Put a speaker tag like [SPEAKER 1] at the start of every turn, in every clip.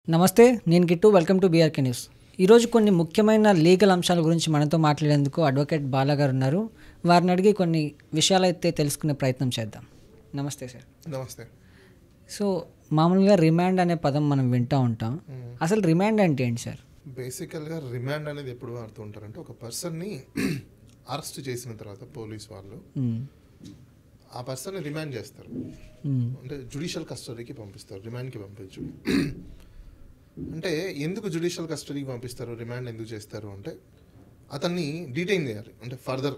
[SPEAKER 1] నమస్తే, నేను కిట్టు. Welcome to BRK news. ఈరోజు కొన్ని ముఖ్యమైన లీగల్ అంశాల గురించి మనతో మాట్లాడేందుకు అడ్వకేట్ బాలా గారు ఉన్నారు. వారిని అడిగి కొన్ని విషయాలైతే తెలుసుకునే ప్రయత్నం చేద్దాం. నమస్తే సార్.
[SPEAKER 2] నమస్తే.
[SPEAKER 1] సో మామూలుగా రిమాండ్ అనే పదం మనం వింటూ ఉంటాం. అసలు రిమాండ్ అంటే ఏంటి సార్?
[SPEAKER 2] బేసికల్గా రిమాండ్ అనేది ఎప్పుడు వాడుతూ ఉంటారంటే, ఒక పర్సన్ని అరెస్ట్ చేసిన తర్వాత పోలీస్ వాళ్ళు ఆ పర్సన్ని రిమాండ్ చేస్తారు. అంటే జుడిషియల్ కస్టడీకి పంపిస్తారు, రిమాండ్కి పంపించు. అంటే ఎందుకు జుడిషియల్ కస్టడీకి పంపిస్తారు, రిమాండ్ ఎందుకు చేస్తారు అంటే, అతన్ని డీటైన్ చేయాలి. అంటే ఫర్దర్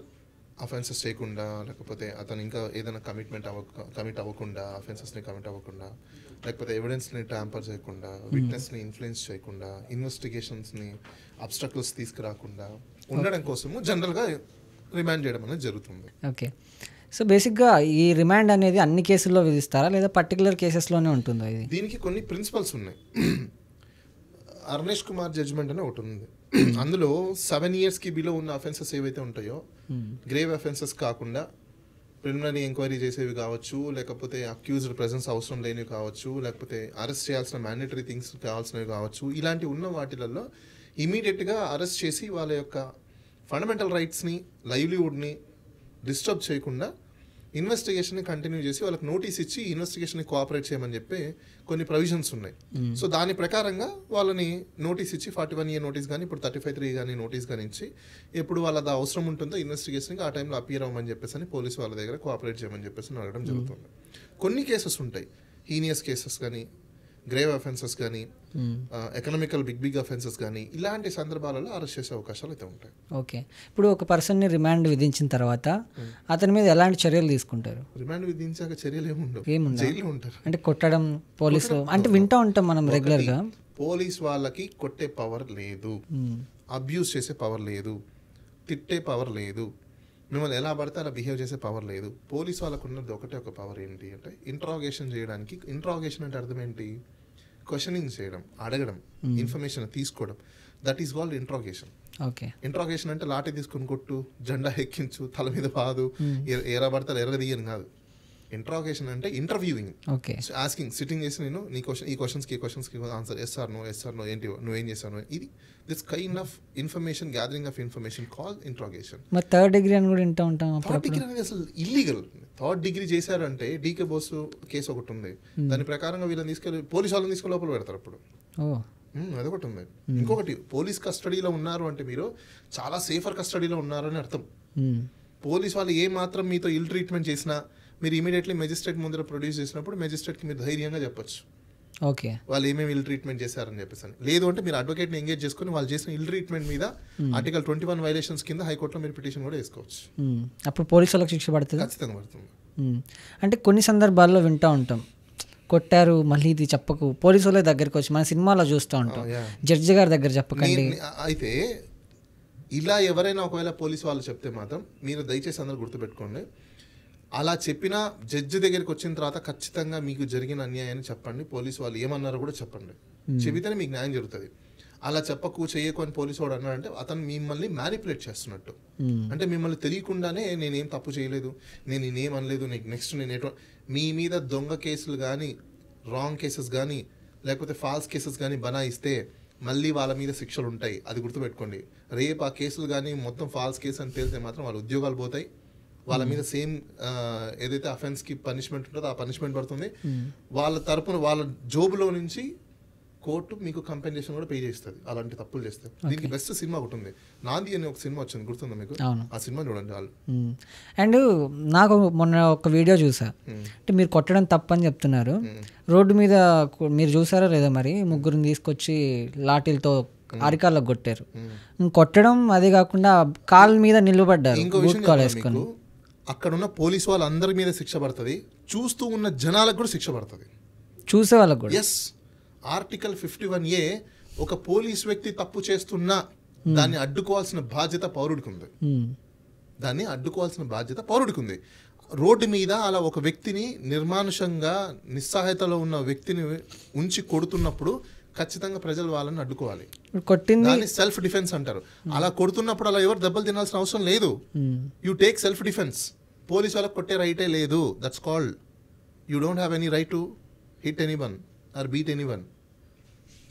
[SPEAKER 2] అఫెన్సెస్ చేయకుండా, లేకపోతే అతను ఇంకా ఏదైనా కమిట్ అవ్వకుండా, అఫెన్సెస్ని కమిట్ అవ్వకుండా, లేకపోతే ఎవిడెన్స్ని ట్యాంపర్ చేయకుండా, విట్నెస్ని ఇన్ఫ్లుయెన్స్ చేయకుండా, ఇన్వెస్టిగేషన్స్ని అబ్స్ట్రక్టివ్స్ తీసుకురాకుండా ఉండడం కోసము జనరల్గా రిమాండ్ చేయడం అనేది జరుగుతుంది.
[SPEAKER 1] ఓకే. సో బేసిక్గా ఈ రిమాండ్ అనేది అన్ని కేసుల్లో విధిస్తారా, లేదా పర్టికులర్ కేసెస్లోనే ఉంటుందా? ఇది
[SPEAKER 2] దీనికి కొన్ని ప్రిన్సిపల్స్ ఉన్నాయి. అర్నేష్ కుమార్ జడ్జ్మెంట్ అని ఒకటి ఉంది. అందులో 7 yearsకి బిలో ఉన్న అఫెన్సెస్ ఏవైతే ఉంటాయో, గ్రేవ్ అఫెన్సెస్ కాకుండా ప్రిలిమినరీ ఎంక్వైరీ చేసేవి కావచ్చు, లేకపోతే అక్యూజ్డ్ ప్రెజెన్స్ అవసరం లేనివి కావచ్చు, లేకపోతే అరెస్ట్ చేయాల్సిన మ్యాండేటరీ థింగ్స్ కావాల్సినవి కావచ్చు, ఇలాంటి ఉన్న వాటిలలో ఇమీడియట్గా అరెస్ట్ చేసి వాళ్ళ యొక్క ఫండమెంటల్ రైట్స్ని, లైవ్లీవుడ్ని డిస్టర్బ్ చేయకుండా ఇన్వెస్టిగేషన్ని కంటిన్యూ చేసి వాళ్ళకి నోటీస్ ఇచ్చి ఇన్వెస్టిగేషన్ని కోఆపరేట్ చేయమని చెప్పి కొన్ని ప్రొవిజన్స్ ఉన్నాయి. సో దాని ప్రకారంగా వాళ్ళని నోటీస్ ఇచ్చి 41 year నోటీస్ కానీ, ఇప్పుడు 35(3) కానీ నోటీస్ కానీ ఇచ్చి, ఎప్పుడు వాళ్ళది అవసరం ఉంటుందో ఇన్వెస్టిగేషన్కి ఆ టైంలో అపియర్ అవ్వమని చెప్పేసి పోలీసు వాళ్ళ దగ్గర కోఆపరేట్ చేయమని చెప్పేసి అడగడం జరుగుతుంది. కొన్ని కేసెస్ ఉంటాయి, హీనియస్ కేసెస్ కానీ, గ్రేవ్ అఫెన్సెస్ కానీ, ఎకనామికల్ బిగ్ అఫెన్సెస్ కానీ, ఇలాంటి సందర్భాలలో అరెస్ట్ చేసే అవకాశాలు అయితే ఉంటాయి.
[SPEAKER 1] ఓకే. ఇప్పుడు ఒక పర్సన్ని రిమాండ్ విధించిన తర్వాత అతని మీద ఎలాంటి చర్యలు తీసుకుంటారు?
[SPEAKER 2] రిమాండ్ విధించాక చర్యలు ఏముండవు, జైల్లో ఉంటారు.
[SPEAKER 1] అంటే కొట్టడం, పోలీసులు అంటే వింటూ ఉంటాం మనం రెగ్యులర్గా.
[SPEAKER 2] పోలీస్ వాళ్ళకి కొట్టే పవర్ లేదు, అబ్యూస్ చేసే పవర్ లేదు, తిట్టే పవర్ లేదు, మిమ్మల్ని ఎలా పడితే అలా బిహేవ్ చేసే పవర్ లేదు. పోలీస్ వాళ్ళకు ఉన్నది ఒకటే ఒక పవర్ ఏంటి అంటే, ఇంట్రాగేషన్ చేయడానికి. ఇంట్రాగేషన్ అంటే అర్థం ఏంటి? క్వశ్చనింగ్ చేయడం, అడగడం, ఇన్ఫర్మేషన్ తీసుకోవడం. That is called interrogation.
[SPEAKER 1] Okay.
[SPEAKER 2] Interrogation అంటే లాఠీ తీసుకుని కొట్టు, జెండా ఎక్కించు, తల మీద బాదు, ఎరా పడతారు ఎరగదీయని కాదు. ఇంట్రాగేషన్ అంటే ఇంటర్వ్యూయింగ్.
[SPEAKER 1] ఓకే.
[SPEAKER 2] ఆస్కింగ్, సిట్టింగ్ చేసి నేను ఈ క్వశ్చన్స్కి ఆన్సర్ ఎస్ ఆర్ నో ఏంటి, నువ్వేం చేశాను, ఇది this kind of information, gathering of information call interrogation.
[SPEAKER 1] మరి థర్డ్ డిగ్రీ అని కూడా వింటూ ఉంటాం.
[SPEAKER 2] థర్డ్ డిగ్రీ అనేది అసలు ఇల్లీగల్. థర్డ్ డిగ్రీ చేశారంటే డీకే బోసు కేసు ఒకటి ఉంది, దాని ప్రకారంగా వీళ్ళని తీసుకెళ్ళి పోలీసు వాళ్ళని తీసుకెళ్ళి లోపల పెడతారు. అప్పుడు అదొకటి ఉంది. ఇంకొకటి, పోలీస్ కస్టడీలో ఉన్నారు అంటే మీరు చాలా సేఫర్ కస్టడీలో ఉన్నారని అర్థం. పోలీస్ వాళ్ళు ఏ మాత్రం మీతో ఇల్ ట్రీట్మెంట్ చేసినా మీరు ఇమీడియట్లీ మెజిస్ట్రేట్ ముందర ప్రొడ్యూస్ చేసినప్పుడు మెజిస్ట్రేట్కి మీరు ధైర్యంగా చెప్పొచ్చు,
[SPEAKER 1] ఓకే,
[SPEAKER 2] వాళ్ళు ఏమేమి ఇల్ ట్రీట్మెంట్ చేశారని చెప్పేసి. లేదు అంటే మీరు అడ్వకేట్ని ఎంగేజ్ చేసుకుని వాళ్ళు చేసిన ఇల్ ట్రీట్మెంట్ మీద ఆర్టికల్ 21 వైలేషన్స్ కింద హైకోర్టులో మీరు పిటిషన్ కూడా వేసుకోవచ్చు.
[SPEAKER 1] అప్పుడు పోలీసు వాళ్ళకి శిక్ష పడుతుంది?
[SPEAKER 2] ఖచ్చితంగా పడుతుంది.
[SPEAKER 1] అంటే కొన్ని సందర్భాల్లో వింటూ ఉంటాం, కొట్టారు మళ్ళీ ఇది చెప్పకు, పోలీసు వాళ్ళే దగ్గరికి వచ్చి, మన సినిమాలో చూస్తూ ఉంటాం, జడ్జి గారి దగ్గర చెప్పకండి.
[SPEAKER 2] అయితే ఇలా ఎవరైనా ఒకవేళ పోలీసు వాళ్ళు చెప్తే మాత్రం మీరు దయచేసి అందరూ గుర్తుపెట్టుకోండి, అలా చెప్పినా జడ్జి దగ్గరికి వచ్చిన తర్వాత ఖచ్చితంగా మీకు జరిగిన అన్యాయాన్ని చెప్పండి, పోలీసు వాళ్ళు ఏమన్నారో కూడా చెప్పండి. చెబితేనే మీకు న్యాయం జరుగుతుంది. అలా చెప్పకు, చేయకు అని పోలీసు వాడు అన్నాడంటే అతను మిమ్మల్ని మ్యానిపులేట్ చేస్తున్నట్టు. అంటే మిమ్మల్ని తెలియకుండానే నేనేం తప్పు చేయలేదు, నేను నేనేం అనలేదు, నెక్స్ట్ నేను మీ మీద దొంగ కేసులు కానీ, రాంగ్ కేసెస్ కానీ, లేకపోతే ఫాల్స్ కేసెస్ కానీ బనాయిస్తే మళ్ళీ వాళ్ళ మీద శిక్షలు ఉంటాయి. అది గుర్తుపెట్టుకోండి. రేపు ఆ కేసులు కానీ మొత్తం ఫాల్స్ కేసు అని తేలితే మాత్రం వాళ్ళ ఉద్యోగాలు పోతాయి, వాళ్ళ మీద సేమ్ ఏదైతే అఫెన్స్కి పనిష్మెంట్ ఉంటుందో ఆ పనిష్మెంట్ పడుతుంది. వాళ్ళ తరపున వాళ్ళ జోబులో నుంచి కోర్టు మీకు కంపెన్సేషన్ కూడా పే చేస్తుంది అలాంటి తప్పులు చేస్తే. దీనికి బెస్ట్ సినిమా ఒకటి ఉంది, నాంది అని ఒక సినిమా వచ్చింది, గుర్తుందా మీకు? ఆ సినిమా చూడండి వాళ్ళు.
[SPEAKER 1] అండ్ నాకు మొన్న ఒక వీడియో చూసా, అంటే మీరు కొట్టడం తప్పని చెప్తున్నారు, రోడ్డు మీద మీరు చూసారా లేదా మరి, ముగ్గురిని తీసుకొచ్చి లాఠీలతో అరికాళ్ళకు కొట్టారు. కొట్టడం అదే కాకుండా కాళ్ళ మీద నిలబడ్డారు.
[SPEAKER 2] అక్కడున్న పోలీసు వాళ్ళందరి మీద శిక్ష పడుతుంది, చూస్తూ ఉన్న జనాలకు కూడా శిక్ష పడుతుంది, చూసే వాళ్ళకు కూడా. ఎస్, ఆర్టికల్ 51A ఒక పోలీస్ వ్యక్తి తప్పు చేస్తున్నా దాన్ని అడ్డుకోవాల్సిన బాధ్యత పౌరుడికి ఉంది. దాన్ని అడ్డుకోవాల్సిన బాధ్యత పౌరుడికి ఉంది. రోడ్డు మీద అలా ఒక వ్యక్తిని నిర్మానుషంగా నిస్సహాయతలో ఉన్న వ్యక్తిని ఉంచి కొడుతున్నప్పుడు ఖచ్చితంగా ప్రజలు వాళ్ళని అడ్డుకోవాలి. దాన్ని సెల్ఫ్ డిఫెన్స్ అంటారు. అలా కొడుతున్నప్పుడు అలా ఎవరు దెబ్బలు తినాల్సిన అవసరం లేదు. You take self defence. పోలీసు వాళ్ళకి కొట్టే రైటే లేదు. That's called you don't have any right to hit anyone or beat anyone.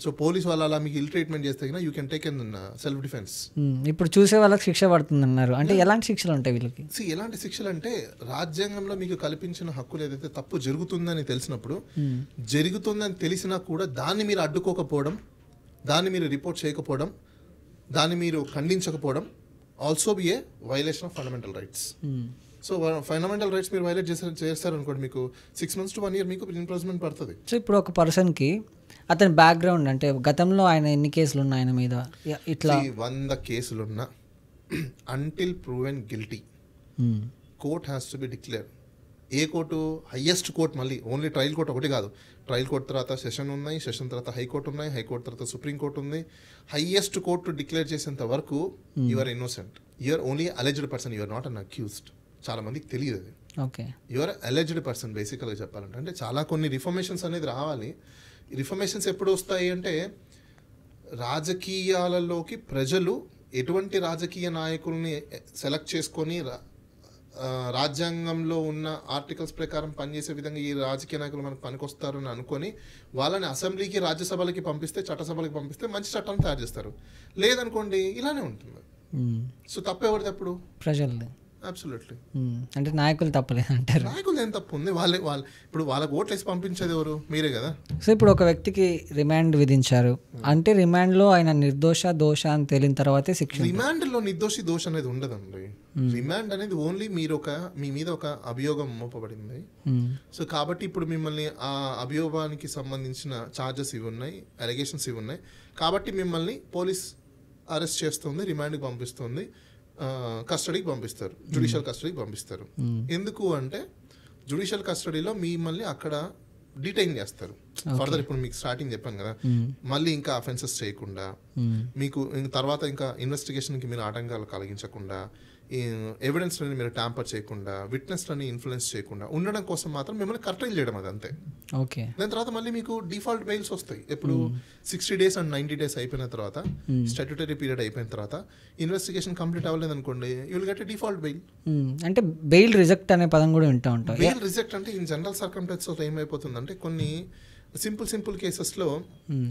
[SPEAKER 2] So police వాళ్ళు అలా మీకు ఇల్ ట్రీట్మెంట్ చేస్తే you can take in self defence.
[SPEAKER 1] ఇప్పుడు చూసే వాళ్ళకి శిక్ష పడుతుంది అన్నారు, అంటే ఎలాంటి శిక్షలు ఉంటాయి వీళ్ళకి?
[SPEAKER 2] ఎలాంటి శిక్షలు అంటే రాజ్యాంగంలో మీకు కల్పించిన హక్కులు ఏదైతే తప్పు జరుగుతుందని తెలిసినప్పుడు, జరుగుతుందని తెలిసినా కూడా దాన్ని మీరు అడ్డుకోకపోవడం, దాన్ని మీరు రిపోర్ట్ చేయకపోవడం, దాన్ని మీరు ఖండించకపోవడం also be a violation of fundamental rights. So fundamental rights మీరు వైలేట్ చేస్తారనుకోండి, మీకు 6 months to 1 year మీకు ఇంప్రిజన్మెంట్ పడుతుంది.
[SPEAKER 1] సో ఇప్పుడు ఒక పర్సన్కి అతని బ్యాక్గ్రౌండ్ అంటే గతంలో ఆయన ఎన్ని కేసులు ఉన్నాయి ఆయన మీద, ఇట్లా
[SPEAKER 2] 100 కేసులున్నా until proven guilty court has to be declare. ఏ కోర్టు? Highest court. మళ్ళీ ఓన్లీ ట్రయల్ కోర్ట్ ఒకటి కాదు, ట్రయల్ కోర్ట్ తర్వాత సెషన్ ఉన్నాయి, సెషన్ తర్వాత హైకోర్టు ఉన్నాయి, హైకోర్టు తర్వాత సుప్రీంకోర్టు ఉంది. హైయెస్ట్ కోర్టు డిక్లేర్ చేసేంత వరకు your innocent, your only alleged person, your not an accused. చాలా మందికి తెలియదు అది.
[SPEAKER 1] ఓకే,
[SPEAKER 2] యువర్ అలెజ్డ్ పర్సన్ బేసికల్గా చెప్పాలంటే. అంటే చాలా కొన్ని రిఫర్మేషన్స్ అనేది రావాలి. రిఫర్మేషన్స్ ఎప్పుడు వస్తాయి అంటే, రాజకీయాలలోకి ప్రజలు ఎటువంటి రాజకీయ నాయకుల్ని సెలెక్ట్ చేసుకొని రాజ్యాంగంలో ఉన్న ఆర్టికల్స్ ప్రకారం పనిచేసే విధంగా ఈ రాజకీయ నాయకులు మనకు పనికొస్తారని అనుకొని వాళ్ళని అసెంబ్లీకి, రాజ్యసభలకి పంపిస్తే, చట్టసభలకి పంపిస్తే మంచి చట్టాన్ని తయారు చేస్తారు. లేదనుకోండి ఇలానే ఉంటుంది. సో తప్పెవరిది అప్పుడు?
[SPEAKER 1] ప్రజలది.
[SPEAKER 2] అబ్సల్యూట్లీ.
[SPEAKER 1] అంటే నాయకులు తప్పలేదు అంటారు.
[SPEAKER 2] నాయకులు ఏం తప్పు ఉంది? వాళ్ళు ఇప్పుడు వాళ్ళకి ఓట్లు వేసి పంపించేది ఎవరు? మీరే కదా.
[SPEAKER 1] సో ఇప్పుడు ఒక వ్యక్తికి రిమాండ్ విధించారు అంటే రిమాండ్లో ఆయన నిర్దోష దోష అని తేలిన తర్వాతే శిక్ష.
[SPEAKER 2] రిమాండ్లో నిర్దోషి దోష అనేది ఉండదండి. రిమాండ్ అనేది ఓన్లీ మీ మీద ఒక అభియోగం మోపబడింది. సో కాబట్టి ఇప్పుడు మిమ్మల్ని ఆ అభియోగానికి సంబంధించిన ఛార్జెస్ ఇవి ఉన్నాయి, అలిగేషన్స్ ఇవి ఉన్నాయి. కాబట్టి మిమ్మల్ని పోలీస్ అరెస్ట్ చేస్తుంది, రిమాండ్కి పంపిస్తుంది, కస్టడీకి పంపిస్తారు, జ్యుడిషియల్ కస్టడీకి పంపిస్తారు. ఎందుకు అంటే జ్యుడిషియల్ కస్టడీలో మిమ్మల్ని అక్కడ డిటైన్ చేస్తారు ఫర్దర్. ఇప్పుడు మీకు స్టార్టింగ్ చెప్పాను కదా, మళ్ళీ ఇంకా అఫెన్సెస్ చేయకుండా, మీకు తర్వాత ఇంకా ఇన్వెస్టిగేషన్కి మీరు ఆటంకాలు కలిగించకుండా, ఎవిడెన్స్లని మీరు ట్యాంపర్ చేయకుండా, విట్నెస్లని ఇన్ఫ్లుయెన్స్ చేయకుండా ఉండడం కోసం మాత్రం మిమ్మల్ని కర్టైల్ చేయడం అది అంతే.
[SPEAKER 1] ఓకే.
[SPEAKER 2] దాని తర్వాత మళ్ళీ మీకు డిఫాల్ట్ బెయిల్స్ వస్తాయి. ఎప్పుడు 60 days and 90 days అయిపోయిన తర్వాత, స్టాట్యూటరీ పీరియడ్ అయిపోయిన తర్వాత, ఇన్వెస్టిగేషన్ కంప్లీట్ అవ్వలేదు అనుకోండి, you will get a default bail.
[SPEAKER 1] అంటే బెయిల్ రిజెక్ట్ అనే పదం కూడా వింటూ ఉంటాం.
[SPEAKER 2] బెయిల్ రిజెక్ట్ అంటే ఇన్ జనరల్ సర్కమ్స్టాన్సెస్ ఏమైపోతుందంటే, కొన్ని సింపుల్ కేసెస్లో,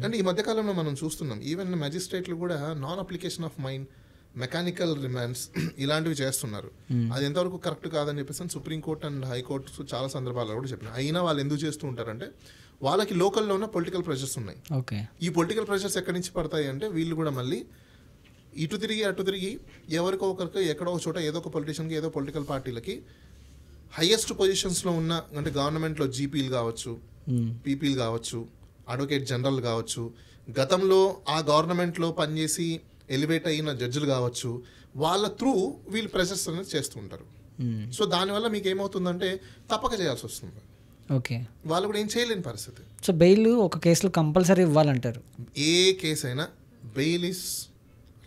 [SPEAKER 2] అంటే ఈ మధ్యకాలంలో మనం చూస్తున్నాం, ఈవెన్ మ్యాజిస్ట్రేట్లు కూడా non application of mind, mechanical remands ఇలాంటివి చేస్తున్నారు. అది ఎంతవరకు కరెక్ట్ కాదని చెప్పేసి సుప్రీంకోర్టు అండ్ హైకోర్టు చాలా సందర్భాల్లో కూడా చెప్పినారు. అయినా వాళ్ళు ఎందుకు చేస్తూ ఉంటారంటే, వాళ్ళకి లోకల్లో ఉన్న పొలిటికల్ ప్రెషర్స్ ఉన్నాయి.
[SPEAKER 1] ఓకే.
[SPEAKER 2] ఈ పొలిటికల్ ప్రెషర్స్ ఎక్కడి నుంచి పడతాయి అంటే, వీళ్ళు కూడా మళ్ళీ ఇటు తిరిగి అటు తిరిగి ఎవరికో ఒకరికి ఎక్కడో ఒక చోట ఏదో ఒక పొలిటీషియన్కి, ఏదో పొలిటికల్ పార్టీలకి హైయెస్ట్ పొజిషన్స్లో ఉన్న, అంటే గవర్నమెంట్లో జీపీలు కావచ్చు, పీపీలు కావచ్చు, అడ్వకేట్ జనరల్ కావచ్చు, గతంలో ఆ గవర్నమెంట్లో పనిచేసి ఎలివేట్ అయిన జడ్జిలు కావచ్చు, వాళ్ళ త్రూ వీళ్ళు ప్రెషర్స్ అనేది చేస్తూ ఉంటారు. సో దానివల్ల మీకు ఏమవుతుందంటే తప్పక చేయాల్సి వస్తుంది.
[SPEAKER 1] ఓకే.
[SPEAKER 2] వాళ్ళు కూడా ఏం చేయలేని పరిస్థితి.
[SPEAKER 1] సో బెయిల్ ఒక కేసులో కంపల్సరీ ఇవ్వాలంటారు.
[SPEAKER 2] ఏ కేసు అయినా bail is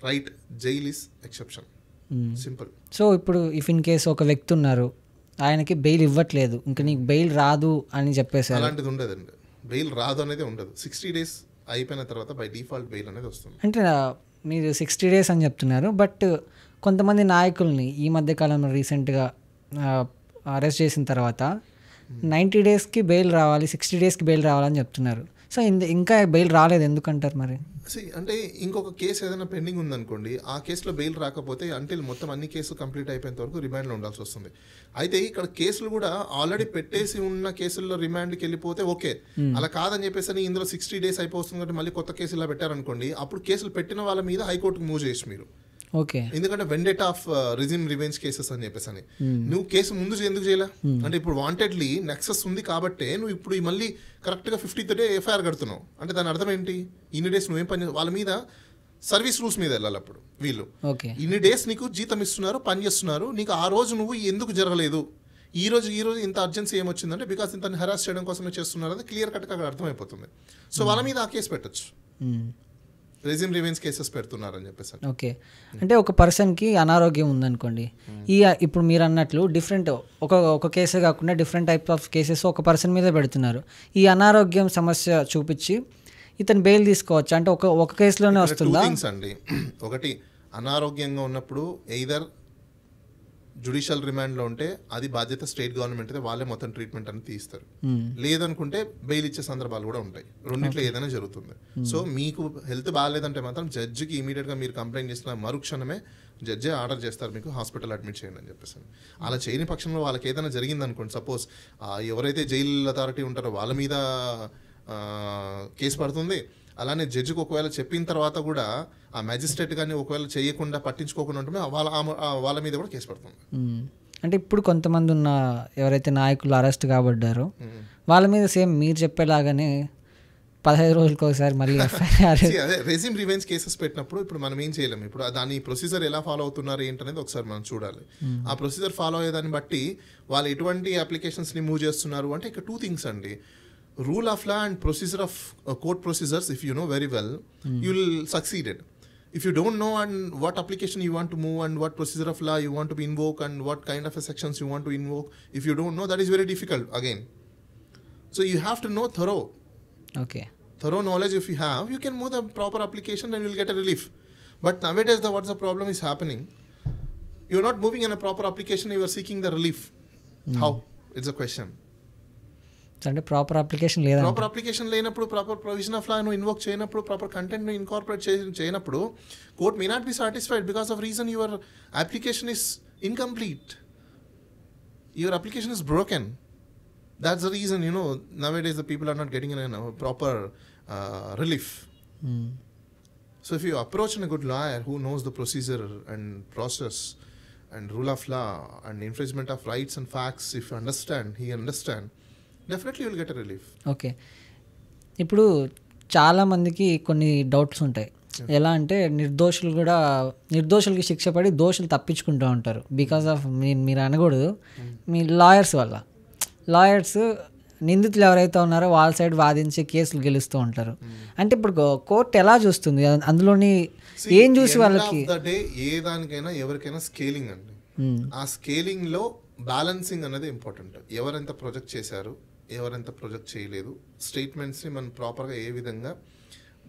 [SPEAKER 2] right, jail is exception. Simple.
[SPEAKER 1] So ఇప్పుడు ఇఫ్ ఇన్ కేసు ఒక వ్యక్తి ఉన్నారు, ఆయనకి బెయిల్ ఇవ్వట్లేదు, ఇంకా నీకు బెయిల్ రాదు అని చెప్పేసి,
[SPEAKER 2] అలాంటిది ఉండదండి. బెయిల్ రాదు అనేది ఉండదు. 60 days అయిపోయిన తర్వాత బై డిఫాల్ట్ బెయిల్ అనేది వస్తుంది.
[SPEAKER 1] అంటే మీరు 60 days అని చెప్తున్నారు, బట్ కొంతమంది నాయకుల్ని ఈ మధ్యకాలంలో రీసెంట్గా అరెస్ట్ చేసిన తర్వాత 90 daysకి బెయిల్ రావాలి, 60 daysకి బెయిల్ రావాలని చెప్తున్నారు. సో ఇంకా బెయిల్ రాలేదు ఎందుకంటారు మరి?
[SPEAKER 2] అంటే ఇంకొక కేసు ఏదైనా పెండింగ్ ఉందనుకోండి, ఆ కేసులో బెయిల్ రాకపోతే అంటే మొత్తం అన్ని కేసులు కంప్లీట్ అయిపోయేంత వరకు రిమాండ్లో ఉండాల్సి వస్తుంది. అయితే ఇక్కడ కేసులు కూడా ఆల్రెడీ పెట్టేసి ఉన్న కేసుల్లో రిమాండ్కి వెళ్ళిపోతే ఓకే, అలా కాదని చెప్పేసి ఇందులో 60 days అయిపోతుంది కాబట్టి మళ్ళీ కొత్త కేసు ఇలా పెట్టారనుకోండి, అప్పుడు కేసులు పెట్టిన వాళ్ళ మీద హైకోర్టుకు మూవ్ చేయొచ్చు మీరు.
[SPEAKER 1] ఓకే.
[SPEAKER 2] ఎందుకంటే vendetta of regime revenge cases అని చెప్పేసి అని, నువ్వు కేసు ముందు ఎందుకు చేయలే అంటే, ఇప్పుడు వాంటెడ్లీ నెక్సెస్ ఉంది కాబట్టే నువ్వు ఇప్పుడు మళ్ళీ కరెక్ట్గా 50th day ఎఫ్ఐఆర్ కడుతున్నావు అంటే దాని అర్థం ఏంటి? ఇన్ని డేస్ నువ్వేం పని, వాళ్ళ మీద సర్వీస్ రూల్స్ మీద వెళ్ళాలి. అప్పుడు వీళ్ళు ఇన్ని డేస్ నీకు జీతం ఇస్తున్నారు, పని చేస్తున్నారు, నీకు ఆ రోజు నువ్వు ఎందుకు జరగలేదు, ఈ రోజు ఇంత అర్జెన్సీ ఏమొచ్చిందంటే బికాస్ ఇంత హెరాస్ చేయడం కోసమే చేస్తున్నారు, అది క్లియర్ కట్గా అక్కడ అర్థమైపోతుంది. సో వాళ్ళ మీద ఆ కేసు పెట్టచ్చు, రెజ్యూమ్ రివెంజ్ కేసెస్ పెడుతున్నారని చెప్పేసి.
[SPEAKER 1] ఓకే. అంటే ఒక పర్సన్కి అనారోగ్యం ఉందనుకోండి, ఇప్పుడు మీరు అన్నట్లు డిఫరెంట్ ఒక కేసే కాకుండా డిఫరెంట్ టైప్స్ ఆఫ్ కేసెస్ ఒక పర్సన్ మీద పెడుతున్నారు. ఈ అనారోగ్యం సమస్య చూపించి ఇతను బెయిల్ తీసుకోవచ్చు అంటే ఒక కేసులోనే వస్తుందా?
[SPEAKER 2] అండి, ఒకటి అనారోగ్యంగా ఉన్నప్పుడు ఎయిదర్ జుడిషియల్ రిమాండ్లో ఉంటే అది బాధ్యత స్టేట్ గవర్నమెంట్ అయితే వాళ్ళే మొత్తం ట్రీట్మెంట్ అని తీస్తారు. లేదనుకుంటే బెయిల్ ఇచ్చే సందర్భాలు కూడా ఉంటాయి. రెండిట్లో ఏదైనా జరుగుతుంది. సో మీకు హెల్త్ బాగాలేదంటే మాత్రం జడ్జికి ఇమీడియట్గా మీరు కంప్లైంట్ చేసిన మరుక్షణమే జడ్జే ఆర్డర్ చేస్తారు మీకు హాస్పిటల్ అడ్మిట్ చేయండి అని చెప్పేసి. అలా చేయని పక్షంలో వాళ్ళకి ఏదైనా జరిగింది అనుకోండి, సపోజ్ ఎవరైతే జైల్ అథారిటీ ఉంటారో వాళ్ళ మీద కేసు పడుతుంది. అలానే జడ్జికి ఒకవేళ చెప్పిన తర్వాత కూడా ఆ మ్యాజిస్ట్రేట్ కానీ ఒకవేళ చేయకుండా పట్టించుకోకుండా ఉంటే వాళ్ళ మీద కూడా కేసు పడుతుంది.
[SPEAKER 1] అంటే ఇప్పుడు కొంతమంది ఉన్న ఎవరైతే నాయకులు అరెస్ట్ కాబడ్డారో వాళ్ళ మీద సేమ్ మీరు చెప్పేలాగానే 15 రోజులకు ఒకసారి మళ్ళీ
[SPEAKER 2] అదే రెజ్యూమ్ రివెంజ్ కేసెస్ పెట్టినప్పుడు ఇప్పుడు మనం ఏం చేయలేము. ఇప్పుడు దాని ప్రొసీజర్ ఎలా ఫాలో అవుతున్నారు ఏంటనేది ఒకసారి మనం చూడాలి. ఆ ప్రొసీజర్ ఫాలో అయ్యేదాన్ని బట్టి వాళ్ళు ఎటువంటి అప్లికేషన్స్ని మూవ్ చేస్తున్నారు అంటే ఇక్కడ 2 things అండి. Rule of law and procedure of court procedures, if you know very well, you will succeed it. If you don't know and what application you want to move and what procedure of law you want to invoke and what kind of sections you want to invoke, if you don't know, that is very difficult again. So you have to know thorough.
[SPEAKER 1] Okay.
[SPEAKER 2] Thorough knowledge if you have, you can move the proper application and you will get a relief. But nowadays what's the problem is happening? You are not moving in a proper application, you are seeking the relief. How? It's a question.
[SPEAKER 1] అంటే proper application లేదా?
[SPEAKER 2] Proper application లేనప్పుడు, proper provision of law ను invoke చేయనప్పుడు, proper content ను incorporate చేయనప్పుడు court may not be satisfied because of reason your application is incomplete, your application is broken. That's the reason nowadays the people are not getting a proper relief. So if you approach a good lawyer who knows the procedure and process and rule of law and infringement of rights and facts, if you understand, definitely you will get a relief.
[SPEAKER 1] Okay. ఇప్పుడు చాలామందికి కొన్ని doubts ఉంటాయి. ఎలా అంటే నిర్దోషులకి శిక్ష పడి దోషులు తప్పించుకుంటూ ఉంటారు బికాస్ ఆఫ్ మీరు అనకూడదు మీ లాయర్స్ వల్ల. లాయర్స్ నిందితులు ఎవరైతే ఉన్నారో వాళ్ళ సైడ్ వాదించి కేసులు గెలుస్తూ ఉంటారు. అంటే ఇప్పుడు కోర్టు ఎలా చూస్తుంది అందులోని ఏం చూసి వాళ్ళకి?
[SPEAKER 2] ఏ దానికైనా ఎవరికైనా స్కేలింగ్ అండి. ఆ స్కేలింగ్ లో బ్యాలెన్సింగ్ అనేది ఇంపార్టెంట్. ఎవరెంత ప్రొజెక్ట్ చేశారు, ఎవరెంత ప్రొజెక్ట్ చేయలేదు, స్టేట్మెంట్స్ని మనం ప్రాపర్గా ఏ విధంగా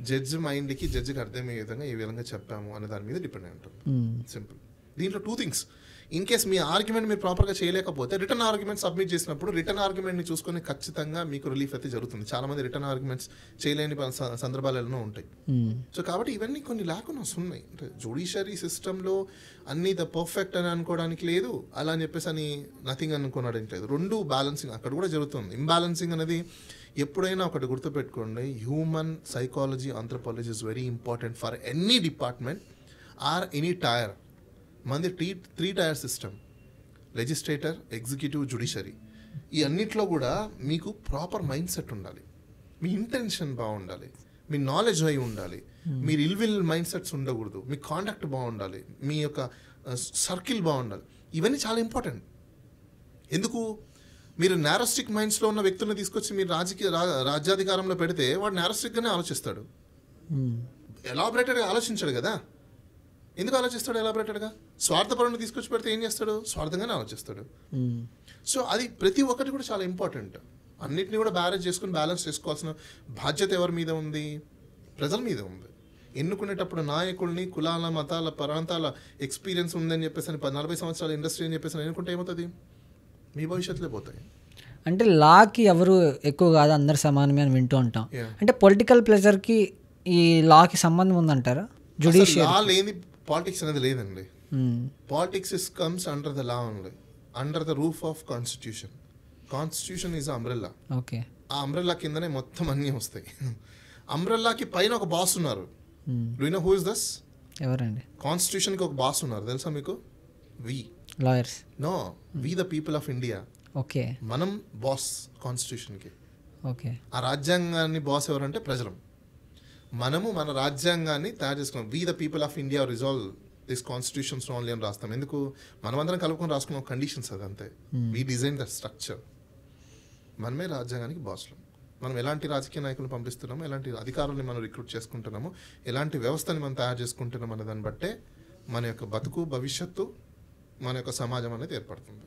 [SPEAKER 2] జడ్జికి అర్థమయ్యే విధంగా ఏ విధంగా చెప్పాము అనే దాని మీద డిపెండ్ అయి ఉంటుంది. సింపుల్. దీంట్లో 2 things. In case me argument మీరు ప్రాపర్గా చేయలేకపోతే రిటర్న్ ఆర్గ్యుమెంట్ సబ్మిట్ చేసినప్పుడు రిటర్న్ ఆర్గ్యుమెంట్ని చూసుకొని ఖచ్చితంగా మీకు రిలీఫ్ అయితే జరుగుతుంది. చాలా మంది రిటర్న్ ఆర్గ్యుమెంట్స్ చేయలేని సందర్భాలు ఎన్నో ఉంటాయి. సో కాబట్టి ఇవన్నీ కొన్ని లాకునెస్ ఉన్నాయి. అంటే జ్యుడిషియరీ సిస్టంలో అన్నీ ద పర్ఫెక్ట్ అని అనుకోవడానికి లేదు, అలా అని చెప్పేసి అని నథింగ్ అనుకోవడానికి లేదు. 2 బ్యాలెన్సింగ్ అక్కడ కూడా జరుగుతుంది. ఇంబ్యాలెన్సింగ్ అనేది ఎప్పుడైనా ఒకటి గుర్తుపెట్టుకోండి, human psychology, anthropology is very important for any department or any tier. మనది 3 tier system, legislator, executive, judiciary. ఈ అన్నిట్లో కూడా మీకు ప్రాపర్ మైండ్ సెట్ ఉండాలి, మీ ఇంటెన్షన్ బాగుండాలి, మీ నాలెడ్జ్ అయి ఉండాలి, మీరు ఇల్విల్ మైండ్ సెట్స్ ఉండకూడదు, మీ కాండక్ట్ బాగుండాలి, మీ యొక్క సర్కిల్ బాగుండాలి. ఇవన్నీ చాలా ఇంపార్టెంట్. ఎందుకు? మీరు నారోస్టిక్ మైండ్స్లో ఉన్న వ్యక్తులను తీసుకొచ్చి మీరు రాజ్యాధికారంలో పెడితే వాడు నారోస్టిక్గానే ఆలోచిస్తాడు, ఎలాబరేటెడ్గా ఆలోచించాడు కదా. ఎందుకు ఆలోచిస్తాడు ఎలాబరేటెడ్గా? స్వార్థపరుని తీసుకొచ్చి పెడితే ఏం చేస్తాడు? స్వార్థంగానే ఆలోచిస్తాడు. సో అది ప్రతి ఒక్కటి కూడా చాలా ఇంపార్టెంట్. అన్నిటిని కూడా బ్యాలెన్స్ చేసుకోవాల్సిన బాధ్యత ఎవరి మీద ఉంది? ప్రజల మీద ఉంది. ఎన్నుకునేటప్పుడు నాయకుల్ని కులాల, మతాల, ప్రాంతాల ఎక్స్పీరియన్స్ ఉందని చెప్పేసి 40 సంవత్సరాల ఇండస్ట్రీ అని చెప్పేసి ఎన్నుకుంటే ఏమవుతుంది? మీ భవిష్యత్తులో పోతాయి.
[SPEAKER 1] అంటే లాకి ఎవరు ఎక్కువ కాదు, అందరు సమానమే అని వింటూ ఉంటాం. అంటే పొలిటికల్ ప్రెజర్కి ఈ లాకి సంబంధం ఉందంటారా?
[SPEAKER 2] జుడిషియరీ లా లేని పాలిటిక్స్ అనేది లేదండి. Politics comes under the law only, under the roof of constitution. Constitution is umbrella.
[SPEAKER 1] Okay. ఆ
[SPEAKER 2] అంబ్రెల్లా కిందనే మొత్తం అన్నీ వస్తాయి. అంబ్రెల్లాకి పైన ఒక బాస్ ఉన్నారు. Do you know who is this?
[SPEAKER 1] ఎవరండి?
[SPEAKER 2] కాన్స్టిట్యూషన్కి ఒక బాస్ ఉన్నారు, తెలుసా మీకు? We
[SPEAKER 1] lawyers.
[SPEAKER 2] No, we the people of India.
[SPEAKER 1] Okay.
[SPEAKER 2] మనం బాస్ కాన్స్టిట్యూషన్కి.
[SPEAKER 1] ఓకే.
[SPEAKER 2] ఆ రాజ్యాంగాన్ని బాస్ ఎవరంటే ప్రజలు. మనము మన రాజ్యాంగాన్ని తయారు చేసుకున్నాం. We the people of India resolve this constitutions only అని రాస్తాం. ఎందుకు? మనమందరం కలుపుకొని రాసుకున్న కండిషన్స్ అదంతే. We design the structure. మనమే రాజ్యాంగానికి బాస్లు. మనం ఎలాంటి రాజకీయ నాయకులను పంపిస్తున్నాము, ఎలాంటి అధికారులను మనం రిక్రూట్ చేసుకుంటున్నాము, ఎలాంటి వ్యవస్థని మనం తయారు చేసుకుంటున్నాం అనే దాన్ని బట్టే మన యొక్క బతుకు, భవిష్యత్తు, మన యొక్క సమాజం అనేది ఏర్పడుతుంది.